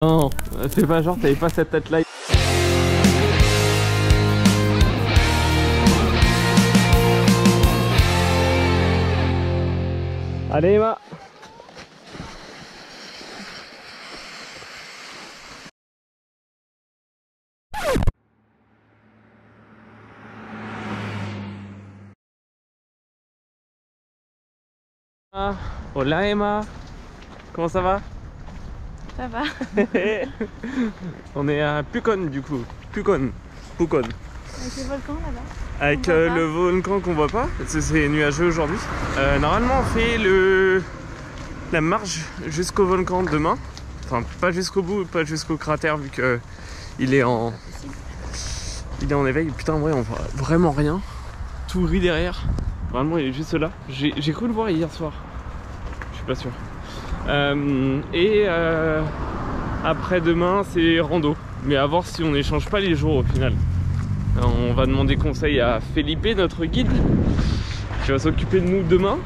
Non, fais pas genre, t'avais pas cette tête là. Allez Emma. Hola Emma. Comment ça va? Ça va. On est à Pucón du coup. Pucón. Avec le volcan là-bas. Avec le volcan qu'on voit pas, c'est nuageux aujourd'hui. Normalement on fait la marche jusqu'au volcan demain. Enfin pas jusqu'au bout, pas jusqu'au cratère vu que il est en éveil. Putain en vrai on voit vraiment rien. Tout gris derrière. Vraiment il est juste là. J'ai cru le voir hier soir. Je suis pas sûr. Après demain c'est rando. Mais à voir si on n'échange pas les jours au final. On va demander conseil à Felipe, notre guide, qui va s'occuper de nous demain.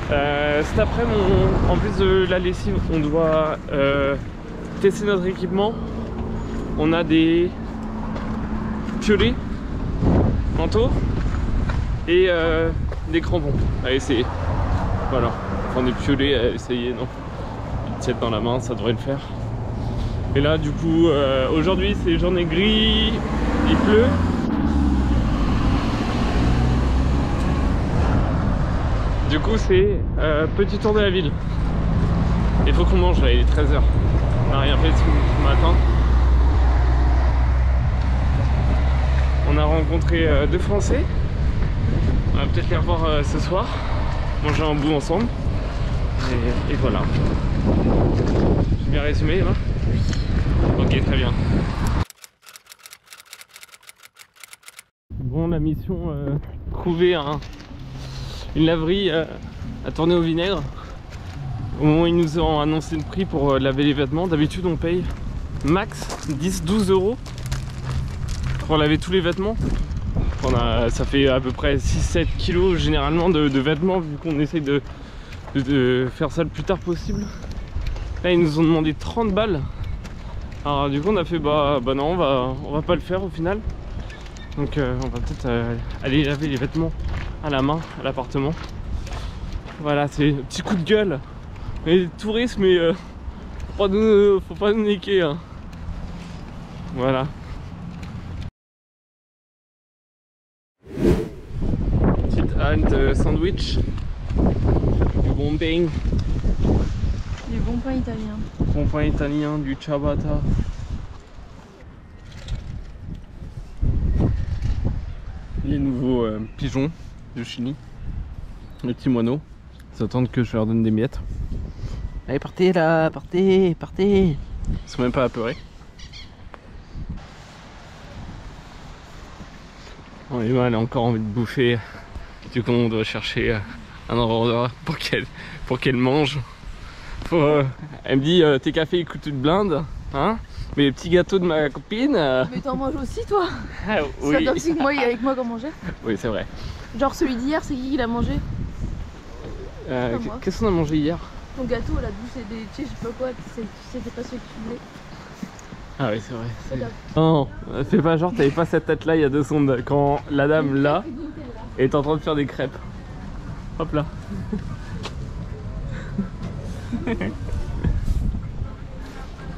Cet après-midi, en plus de la lessive, on doit tester notre équipement. On a des piolets, manteaux et des crampons à essayer. Voilà, enfin des piolets à essayer, non. Ils tiennent dans la main, ça devrait le faire. Et là, du coup, aujourd'hui, c'est journée gris. Il pleut. Du coup c'est petit tour de la ville. Il faut qu'on mange là, il est 13h. On n'a rien fait ce matin. On a rencontré deux Français. On va peut-être les revoir ce soir. Manger un bout ensemble. Et voilà. J'ai bien résumé là? Ok, très bien. Bon, la mission, trouver une laverie à tourner au vinaigre. Au moment où ils nous ont annoncé le prix pour laver les vêtements, d'habitude on paye max 10-12 € pour laver tous les vêtements. Ça fait à peu près 6-7 kilos généralement de vêtements vu qu'on essaye de faire ça le plus tard possible. Là ils nous ont demandé 30 balles. Alors du coup on a fait bah non, on va pas le faire au final. Donc on va peut-être aller laver les vêtements à la main à l'appartement. Voilà, c'est un petit coup de gueule. Mais tourisme, mais faut pas nous niquer. Hein. Voilà. Petite halte sandwich. Du bon pain. Du bon pain italien. Bon pain italien, du ciabatta. Les nouveaux pigeons de Chili, les petits moineaux, ils attendent que je leur donne des miettes. Allez, partez là, partez. Ils sont même pas apeurés. Oh, Emma, elle a encore envie de bouffer. Du coup, on doit chercher un endroit pour qu'elle mange. Elle me dit tes cafés ils coûtent une blinde, hein? Mais les petits gâteaux de ma copine. Mais t'en manges aussi toi? Ah, oui. C'est comme si moi il y a avec moi qu'on mangeait. Oui, c'est vrai. Genre celui d'hier, c'est qui l'a mangé? Qu'est-ce qu'on a mangé hier? Ton gâteau là, d'où c'est des. Tu sais, je sais pas quoi, c'était pas celui que tu voulais. Ah oui, c'est vrai. Non, fais pas genre, t'avais pas cette tête là il y a 2 secondes quand la dame là est en train de faire des crêpes. Hop là.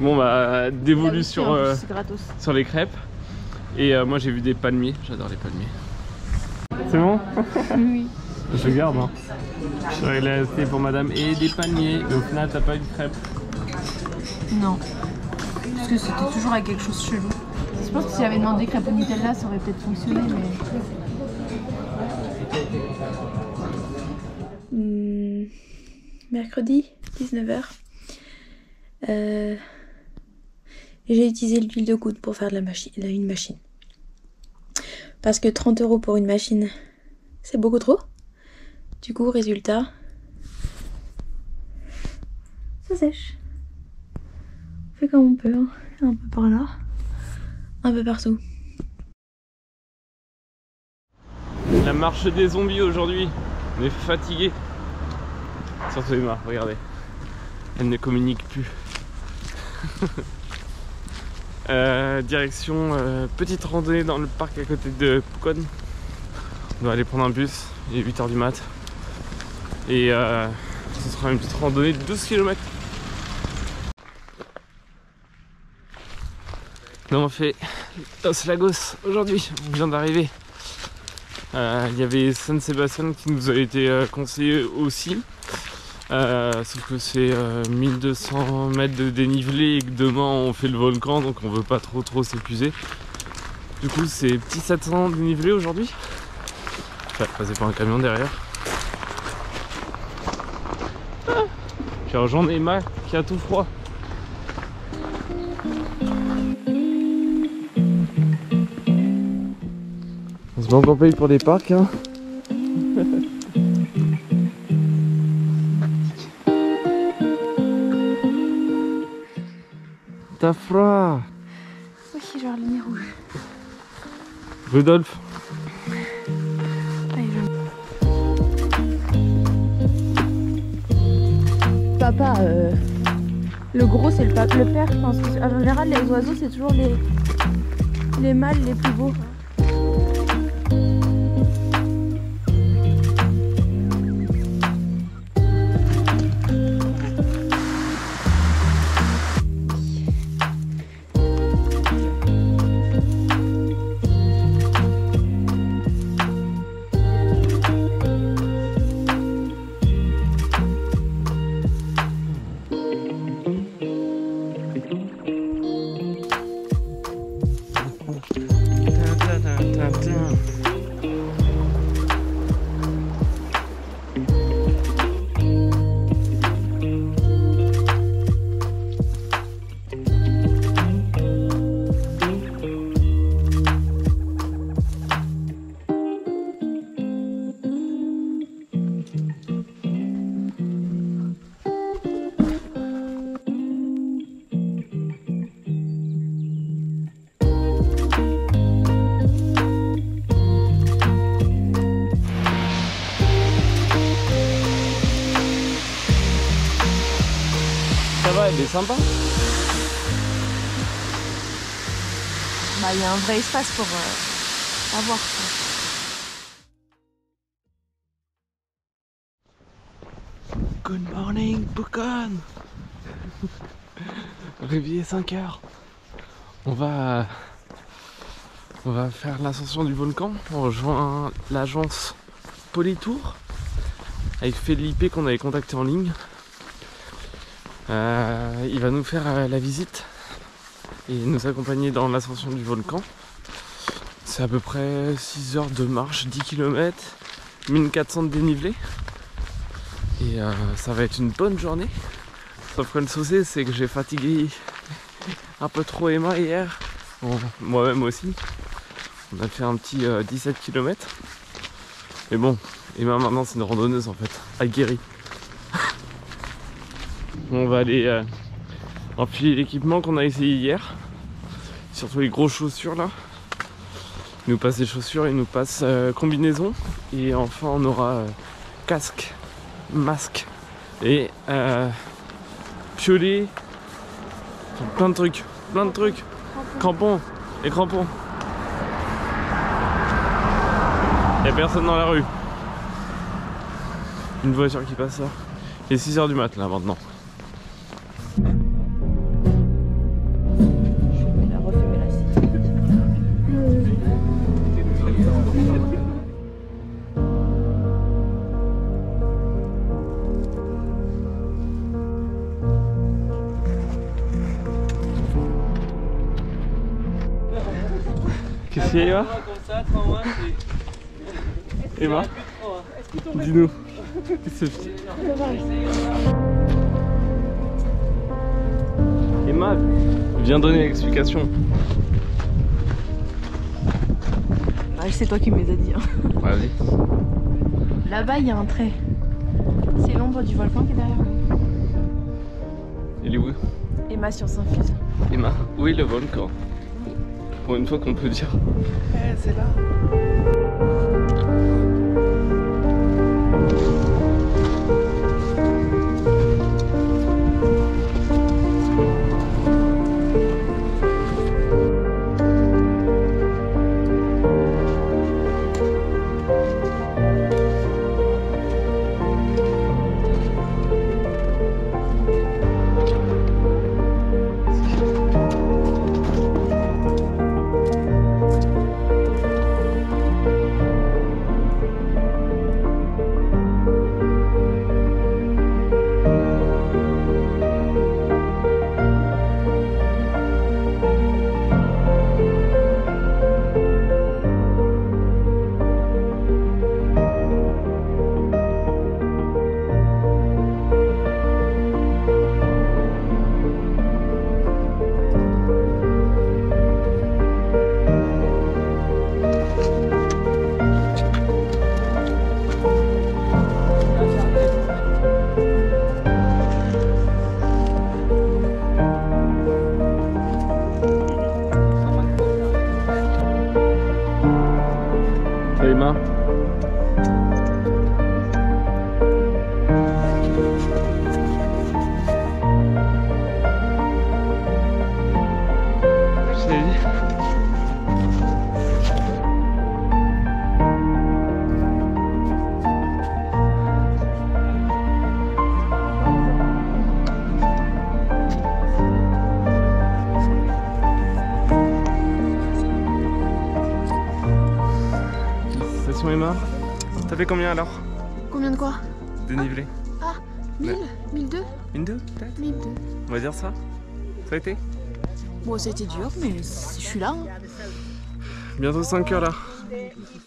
Bon bah dévolu sur les crêpes. Et moi j'ai vu des palmiers, j'adore les palmiers. C'est bon? Oui. Je garde hein. J'aurais laissé pour madame et des palmiers. Et au final t'as pas eu de crêpes? Non. Parce que c'était toujours avec quelque chose chelou. Je pense que si j'avais demandé crêpes au Nutella ça aurait peut-être fonctionné mais... Mercredi 19h. J'ai utilisé l'huile de coude pour faire une machine. Parce que 30 € pour une machine, c'est beaucoup trop. Du coup, résultat, ça sèche. On fait comme on peut, hein. Un peu par là, un peu partout. La marche des zombies aujourd'hui. On est fatigué. Surtout Emma, regardez. Elle ne communique plus. Direction petite randonnée dans le parc à côté de Pucón. On doit aller prendre un bus, il est 8 h du mat. Et ce sera une petite randonnée de 12 km. Donc on fait Los Lagos aujourd'hui, on vient d'arriver. Il y avait San Sebastián qui nous a été conseillé aussi. Sauf que c'est 1200 mètres de dénivelé et que demain on fait le volcan, donc on veut pas trop s'épuiser. Du coup c'est petit 700 dénivelé aujourd'hui. Je vais passer par un camion derrière. J'ai rejoint Emma qui a tout froid. On se met encore paye pour des parcs hein. T'as froid. Oui, je vais lumière rouge. Rudolf. Papa, le gros c'est le père, je pense. En général, les oiseaux c'est toujours les mâles les plus beaux. Ça va, elle est sympa. Bah, il y a un vrai espace pour avoir. Good morning, Pucón. Réveillé 5 h. On va faire l'ascension du volcan. On rejoint l'agence Polytour avec Felipe qu'on avait contacté en ligne. Il va nous faire la visite et nous accompagner dans l'ascension du volcan. C'est à peu près 6 heures de marche, 10 km, 1400 de dénivelé. Et ça va être une bonne journée. Sauf que le souci c'est que j'ai fatigué un peu trop Emma hier. Bon, moi-même aussi. On a fait un petit 17 km. Mais bon, Emma maintenant c'est une randonneuse en fait, aguerrie. On va aller enfiler l'équipement qu'on a essayé hier. Surtout les grosses chaussures là. Il nous passe des chaussures, il nous passe combinaison. Et enfin on aura casque, masque et piolet. Plein de trucs. Crampons et crampons. Il n'y a personne dans la rue. Une voiture qui passe là. Il est 6 h du mat là maintenant. Qu'est-ce qu'il y a, Emma? Dis-nous. Qu'est-ce que c'est? Emma, viens donner l'explication. C'est toi qui me les as dit. Hein. Vas-y. Là-bas, il y a un trait. C'est l'ombre du volcan qui est derrière nous. Il est où? Emma sur Saint-Fuse. Emma, où est le volcan? Pour une fois qu'on peut dire. C'est là. Station Emma, t'as fait combien alors? Combien de quoi? Dénivelé. Ah, 1000, 1002, 1002 peut-être? 1002. On va dire ça? Ça a été? Bon, ça a été dur, mais je suis là. Hein. Bientôt 5 heures là.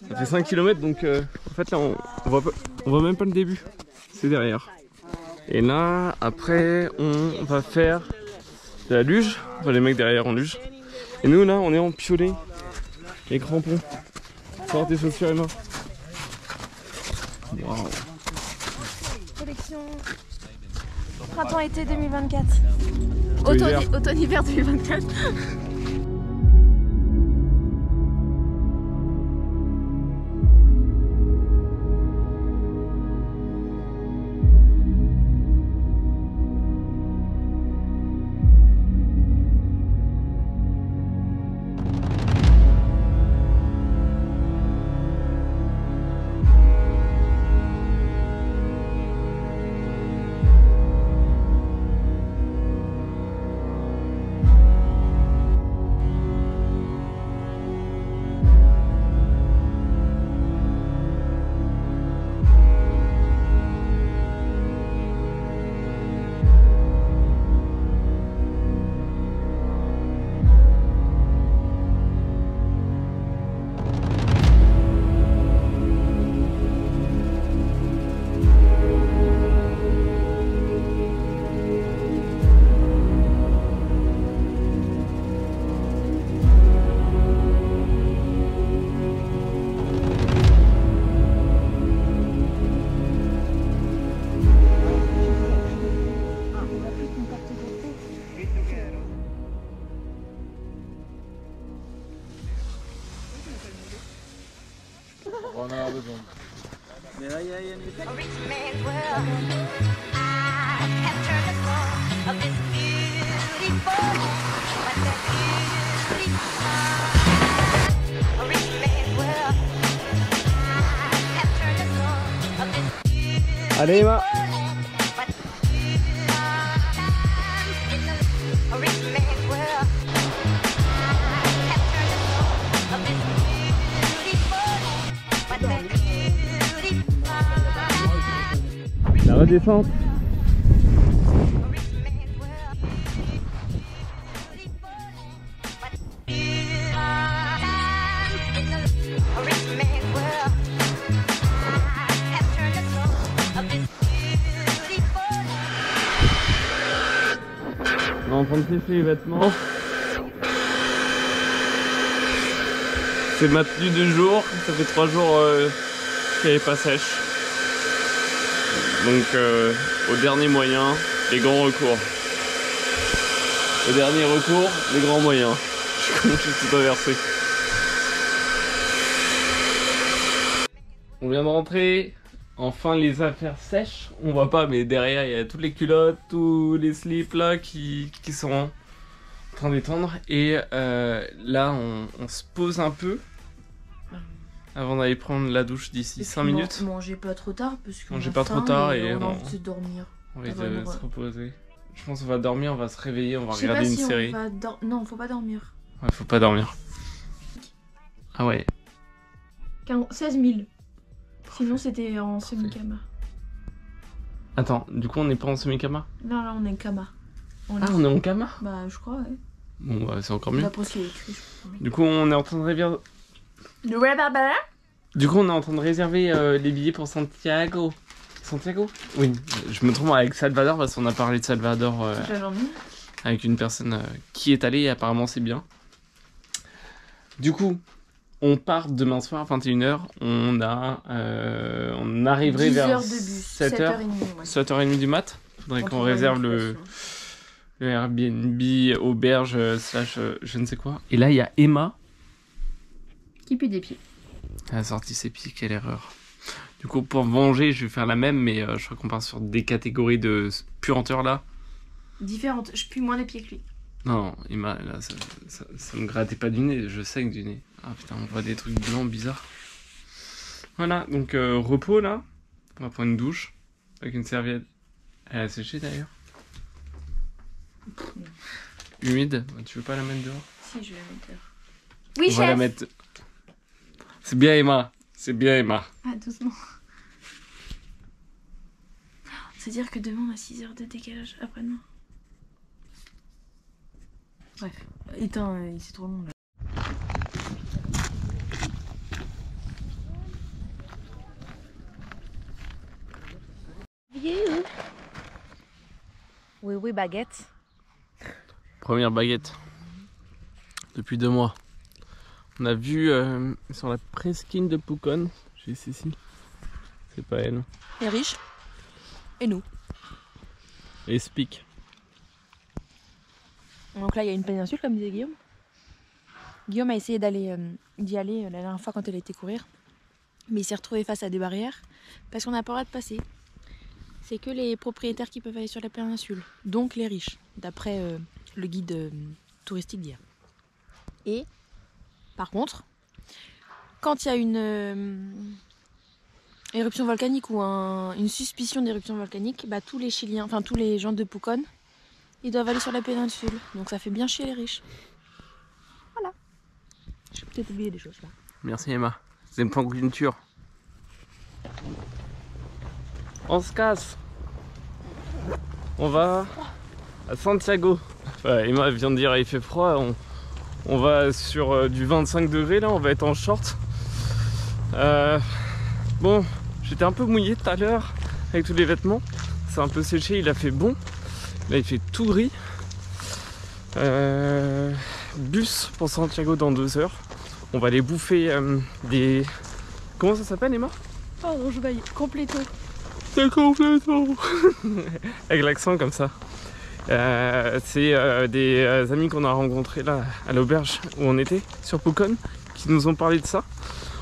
Ça fait 5 km donc en fait là on voit même pas le début. C'est derrière. Et là après on va faire de la luge. Enfin les mecs derrière en luge. Et nous là on est en piolet. Les crampons. Sors tes chaussures Emma. Waouh. Collection printemps-été 2024. Automne-hiver. Automne-hiver 2024. On a besoin. Mais là, il y a une... Allez Emma. La redescente. On va en prendre sécher les vêtements. C'est ma tenue de jour, ça fait 3 jours qu'elle est pas sèche. Donc au dernier moyen, les grands recours. Au dernier recours, les grands moyens. Je suis tout inversé. On vient de rentrer. Enfin les affaires sèches. On voit pas mais derrière il y a toutes les culottes, tous les slips là qui sont en train d'étendre. Et là on se pose un peu. Avant d'aller prendre la douche d'ici 5 minutes. Mangez pas trop tard parce qu'on mangez pas trop tard et on a envie de dormir. On va se reposer. Je pense qu'on va dormir, on va se réveiller, on va regarder une série. Non, faut pas dormir. Ouais, faut pas dormir. Ah ouais. 16 000. Sinon c'était en semi-kama. Attends, du coup on n'est pas en semi-kama? Non, là on est en kama. On est en kama? Bah je crois, ouais. Bon bah c'est encore mieux. D'après ce qu'il y a écrit, je crois. Du coup on est en train de réserver... Du coup on est en train de réserver les billets pour Santiago. Santiago? Oui, je me trompe avec Salvador parce qu'on a parlé de Salvador avec une personne qui est allée et apparemment c'est bien. Du coup, on part demain soir à 21h. On arriverait vers 7h, 7h30 du mat. Faudrait qu'on réserve le Airbnb, auberge, slash je ne sais quoi. Et là il y a Emma qui pue des pieds. Elle a sorti ses pieds, quelle erreur. Du coup, pour venger, je vais faire la même, mais je crois qu'on part sur des catégories de puanteur là. Différentes, je pue moins des pieds que lui. Non, là, ça me grattait pas du nez, je saigne du nez. Ah putain, on voit des trucs blancs bizarres. Voilà, donc repos là. On va prendre une douche avec une serviette. Elle a séché d'ailleurs. Humide, tu veux pas la mettre dehors? Si, je vais la mettre dehors. Oui, on va la mettre. C'est bien Emma, c'est bien Emma. Ah, doucement. C'est-à-dire que demain on a 6 heures de décalage après-demain. Bref, éteins, c'est trop long là. Oui, oui, baguette. Première baguette depuis 2 mois. On a vu sur la presqu'île de Pucón, j'ai Cécile, c'est pas elle. Les riches et nous. Et Spic. Donc là il y a une péninsule comme disait Guillaume. Guillaume a essayé d'y aller la dernière fois quand elle a été courir. Mais il s'est retrouvé face à des barrières parce qu'on n'a pas le droit de passer. C'est que les propriétaires qui peuvent aller sur la péninsule, donc les riches, d'après le guide touristique d'hier. Et par contre, quand il y a une éruption volcanique ou une suspicion d'éruption volcanique, bah, tous les Chiliens, enfin tous les gens de Pucón, ils doivent aller sur la péninsule. Donc ça fait bien chier les riches. Voilà. J'ai peut-être oublié des choses là. Merci Emma. C'est une point de culture. On se casse. On va à Santiago. Ouais, Emma vient de dire il fait froid. On va sur du 25 degrés là. On va être en short. Bon, j'étais un peu mouillé tout à l'heure avec tous les vêtements. C'est un peu séché. Il a fait bon. Là il fait tout gris. Bus pour Santiago dans 2 heures. On va aller bouffer des... Comment ça s'appelle Emma? Pardon, je vais compléto. C'est compléto. Avec l'accent comme ça. C'est des amis qu'on a rencontrés là à l'auberge où on était sur Pucón qui nous ont parlé de ça.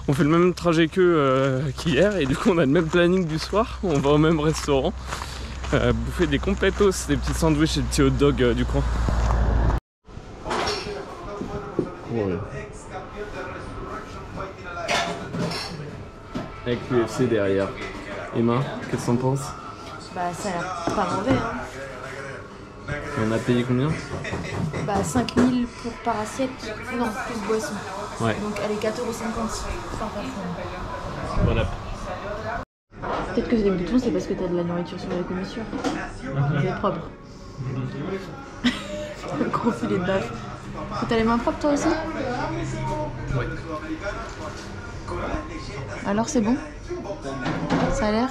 On fait le même trajet qu'eux qu'hier et du coup on a le même planning du soir. On va au même restaurant bouffer des complétos, des petits sandwichs et des petits hot dogs du coin. Ouais. Avec l'UFC derrière. Emma, qu'est-ce que t'en penses? Bah ça a l'air pas mauvais hein. Et on a payé combien? Bah 5000 par assiette, non, plus boisson. Ouais. Donc elle est 4,50 €. Voilà. Peut-être que les boutons c'est parce que t'as de la nourriture sur la commissure. C'est propre. Un gros filet de bœuf. T'as les mains propres toi aussi? Ouais. Alors c'est bon? Ça a l'air?